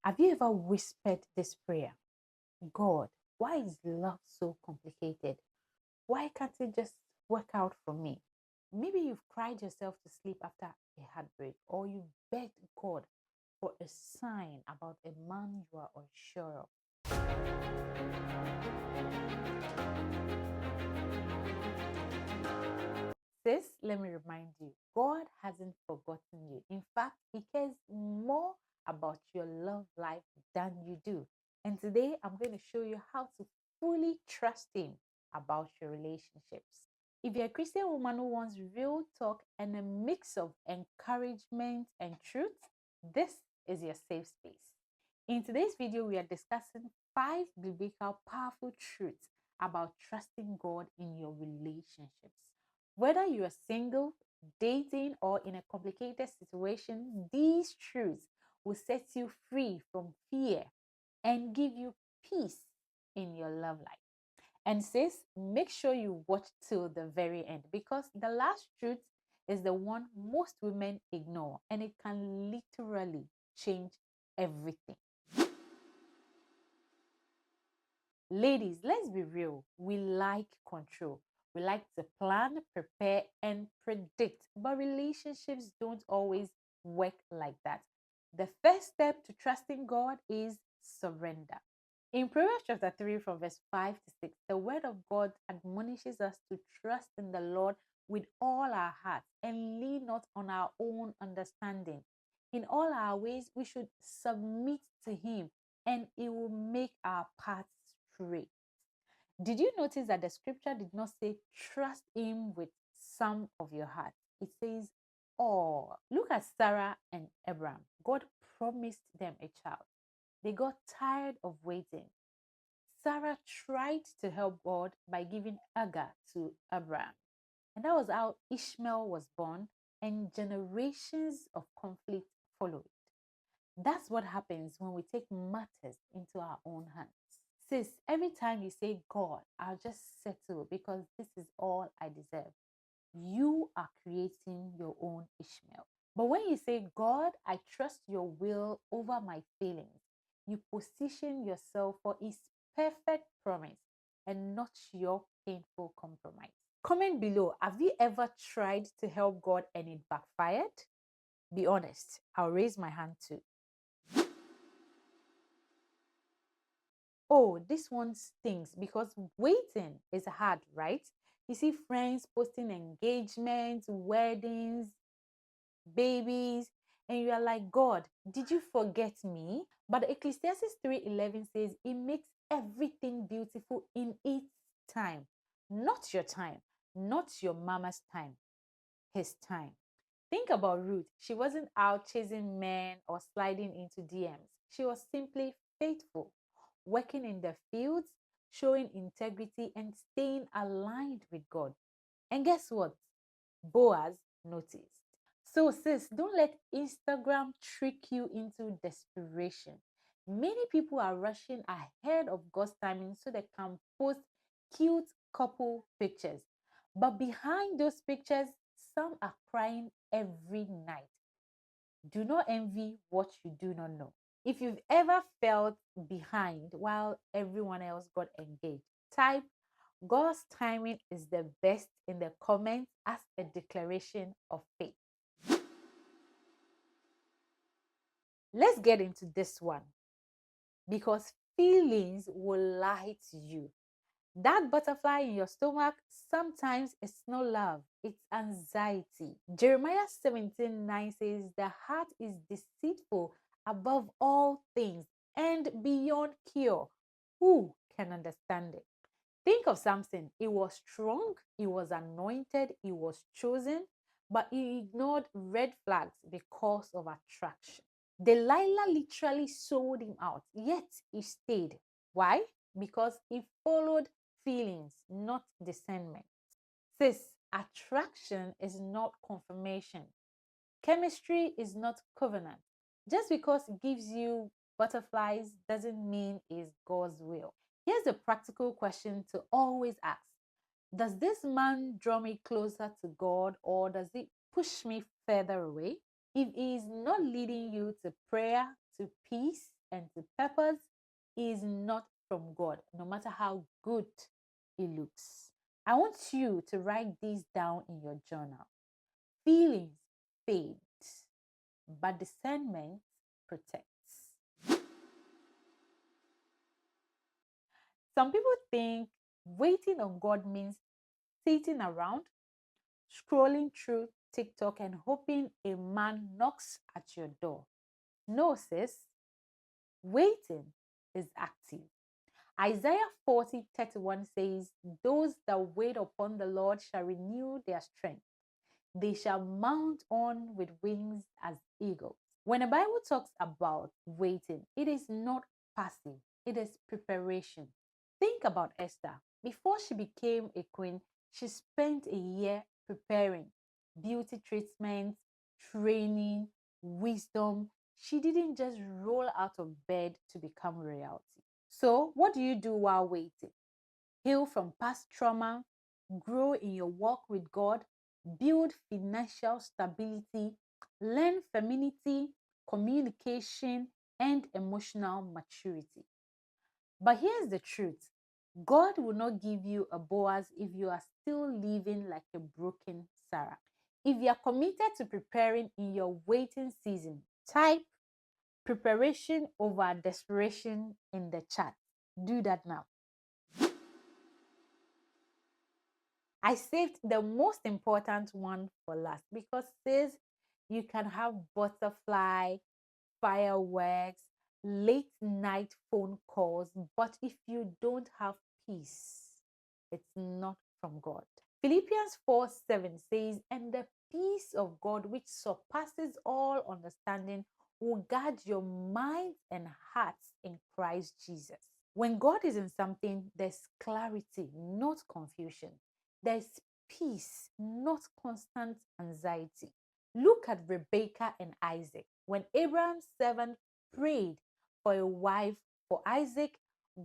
Have you ever whispered this prayer? God, why is love so complicated? Why can't it just work out for me? Maybe you've cried yourself to sleep after a heartbreak, or you begged God for a sign about a man you are unsure of. Sis, let me remind you, God hasn't forgotten you. In fact, He cares more about your love life than you do. And today I'm going to show you how to fully trust Him about your relationships. If you're a Christian woman who wants real talk and a mix of encouragement and truth, this is your safe space. In today's video, we are discussing 5 biblical powerful truths about trusting God in your relationships. Whether you are single, dating, or in a complicated situation, these truths will set you free from fear and give you peace in your love life. And sis, make sure you watch till the very end, because the last truth is the one most women ignore, and it can literally change everything. Ladies, let's be real. We like control. We like to plan, prepare, and predict. But relationships don't always work like that. The first step to trusting God is surrender. In Proverbs chapter 3, from verse 5 to 6, the word of God admonishes us to trust in the Lord with all our hearts and lean not on our own understanding. In all our ways, we should submit to Him, and it will make our paths straight. Did you notice that the scripture did not say trust Him with some of your heart? It says all. Look at Sarah and Abraham. God promised them a child. They got tired of waiting. Sarah tried to help God by giving Agar to Abraham. And that was how Ishmael was born, and generations of conflict followed. That's what happens when we take matters into our own hands. Sis, every time you say, God, I'll just settle because this is all I deserve, you are creating your own Ishmael. But when you say, God, I trust your will over my feelings, you position yourself for His perfect promise and not your painful compromise. Comment below, have you ever tried to help God and it backfired? Be honest, I'll raise my hand too. Oh, this one stings because waiting is hard, right? You see friends posting engagements, weddings, babies, and you are like, God, did you forget me? But Ecclesiastes 3:11 says it makes everything beautiful in its time. Not your time, not your mama's time, His time. Think about Ruth. She wasn't out chasing men or sliding into DMs. She was simply faithful, working in the fields, showing integrity, and staying aligned with God. And guess what? Boaz noticed. So, sis, don't let Instagram trick you into desperation. Many people are rushing ahead of God's timing so they can post cute couple pictures. But behind those pictures, some are crying every night. Do not envy what you do not know. If you've ever felt behind while everyone else got engaged, type God's timing is the best in the comments as a declaration of faith. Let's get into this one, because feelings will lie to you. That butterfly in your stomach, sometimes it's not love, it's anxiety. Jeremiah 17:9 says, the heart is deceitful above all things and beyond cure. Who can understand it? Think of Samson. He was strong, he was anointed, he was chosen, but he ignored red flags because of attraction. Delilah literally sold him out, yet he stayed. Why? Because he followed feelings, not discernment. Sis, attraction is not confirmation. Chemistry is not covenant. Just because it gives you butterflies doesn't mean it's God's will. Here's a practical question to always ask. Does this man draw me closer to God, or does it push me further away? If he is not leading you to prayer, to peace, and to purpose is not from God, no matter how good it looks. I want you to write these down in your journal. Feelings fade, but discernment protects. Some people think waiting on God means sitting around, scrolling through TikTok, and hoping a man knocks at your door. No, sis, waiting is active. Isaiah 40:31 says, "Those that wait upon the Lord shall renew their strength. They shall mount on with wings as eagles." When the Bible talks about waiting, it is not passive, it is preparation. Think about Esther. Before she became a queen, she spent a year preparing beauty treatments, training, wisdom. She didn't just roll out of bed to become royalty. So, what do you do while waiting? Heal from past trauma, grow in your walk with God, build financial stability, learn femininity, communication, and emotional maturity. But here's the truth: God will not give you a Boaz if you are still living like a broken Sarah. If you are committed to preparing in your waiting season, type preparation over desperation in the chat. Do that now. I saved the most important one for last because says you can have butterfly, fireworks, late night phone calls, but if you don't have peace, it's not from God. Philippians 4:7 says, "And the peace of God, which surpasses all understanding, will guard your minds and hearts in Christ Jesus." When God is in something, there's clarity, not confusion. There's peace, not constant anxiety. Look at Rebekah and Isaac. When Abraham's servant prayed for a wife for Isaac,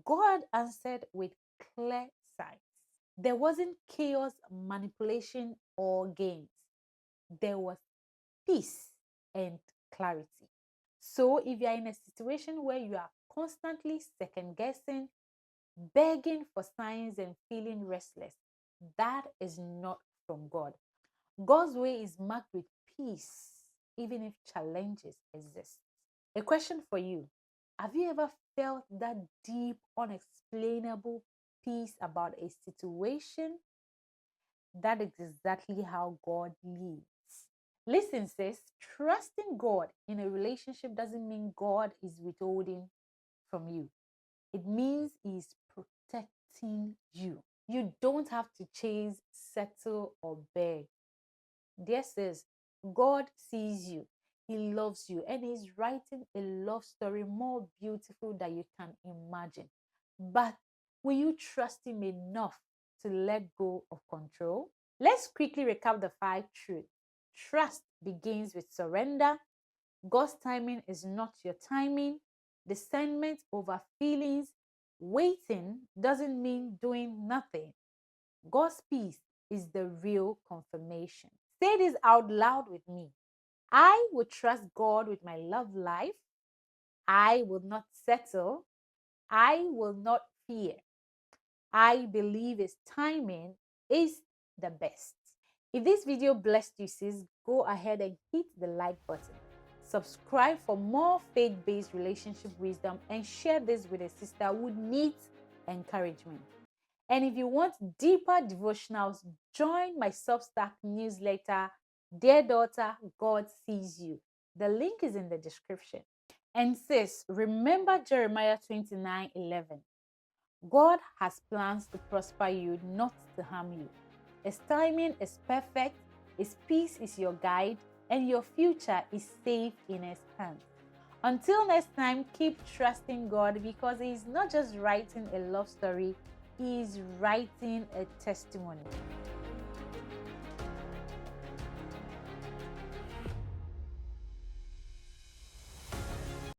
God answered with clear signs. There wasn't chaos, manipulation, or games. There was peace and clarity. So, if you are in a situation where you are constantly second guessing, begging for signs, and feeling restless, that is not from God. God's way is marked with peace, even if challenges exist. A question for you: have you ever felt that deep, unexplainable peace about a situation? That is exactly how God leads. Listen, sis, trusting God in a relationship doesn't mean God is withholding from you. It means He's protecting you. You don't have to chase, settle, or beg. Dear sis, God sees you. He loves you, and He's writing a love story more beautiful than you can imagine. But will you trust Him enough to let go of control? Let's quickly recap the 5 truths. Trust begins with surrender. God's timing is not your timing. Discernment over feelings. Waiting doesn't mean doing nothing. God's peace is the real confirmation. Say this out loud with me. I will trust God with my love life. I will not settle. I will not fear. I believe His timing is the best. If this video blessed you, sis, go ahead and hit the like button. Subscribe for more faith-based relationship wisdom and share this with a sister who needs encouragement. And if you want deeper devotionals, join my Substack newsletter, Dear Daughter, God Sees You. The link is in the description. And sis, remember Jeremiah 29:11. God has plans to prosper you, not to harm you. His timing is perfect, His peace is your guide, and your future is safe in His hands. Until next time, keep trusting God because He is not just writing a love story, He is writing a testimony.